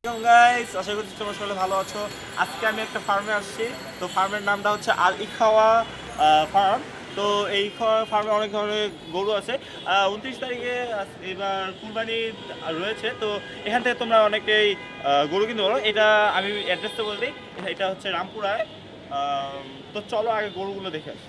Guys, আশা করছি তোমরা সকলে ভালো আছো। আজকে আমি একটা ফার্মে আসছি। তো ফার্মের নামটা হচ্ছে আল ইখাওয়া ফার্ম। তো এই ফার্মে অনেক ধরনের গরু আছে। 29 তারিখে এবার কুরবানি রয়েছে। তো এখান থেকে তোমরা অনেকেই গরু কিনতে পারো। এটা আমি অ্যাড্রেসটা বলে দিই। এটা হচ্ছে রামপুরায়। তো চলো আগে গরুগুলো দেখে আসি।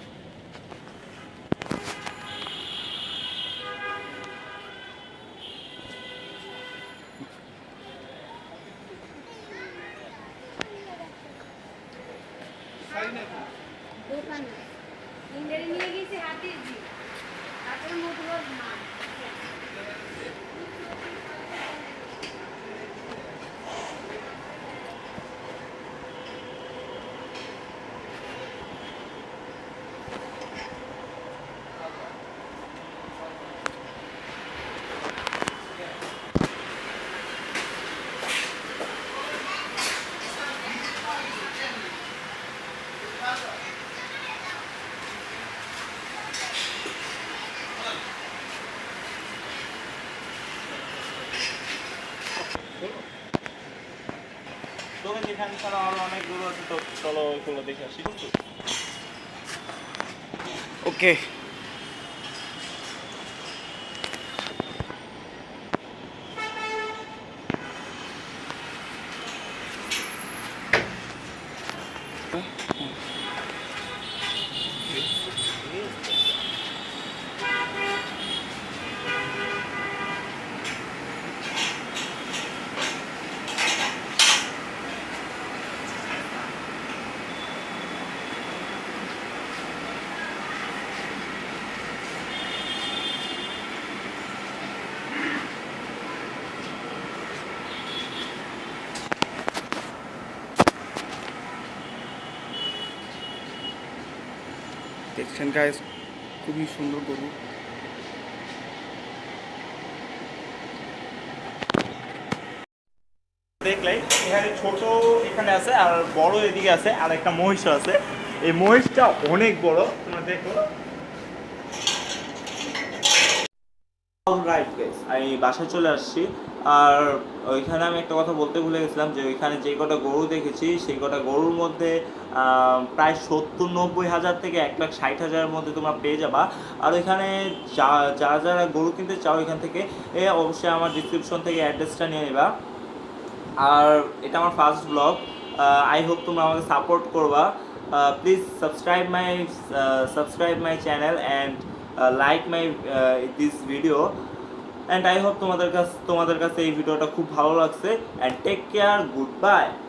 দোকানে ইন্ডিয়ারে নিয়ে গেছি হাতির জি তারপরে মধুর মা দোকান এখানে ছাড়া আরো অনেক গরু আছে, তো চলো ওইগুলো দেখে আসি। ওকে, দেখছেন গাইস, খুবই সুন্দর গরু। দেখলেই এখানে ছোট এখানে আছে আর বড় এদিকে আছে, আর একটা মহিষ আছে। এই মহিষটা অনেক বড়, তোমরা দেখো। অলরাইট গাইস, আমি বাসায় চলে আসছি। আর ওইখানে আমি একটা কথা বলতে ভুলে গেছিলাম যে ওইখানে যে কটা গরু দেখেছি সেই কটা গরুর মধ্যে প্রায় 70-90 হাজার থেকে 1,60,000-এর মধ্যে তোমরা পেয়ে যাবা। আর ওইখানে যারা যারা গরু কিনতে চাও এখান থেকে অবশ্যই আমার ডিসক্রিপশন থেকে অ্যাড্রেসটা নিয়ে নেবা। আর এটা আমার ফার্স্ট ব্লগ। আই হোপ তোমরা আমাকে সাপোর্ট করবা। Please subscribe my channel and like my this video. And I hope তোমাদের কাছে এই ভিডিওটা খুব ভালো লাগছে। And take care, good by.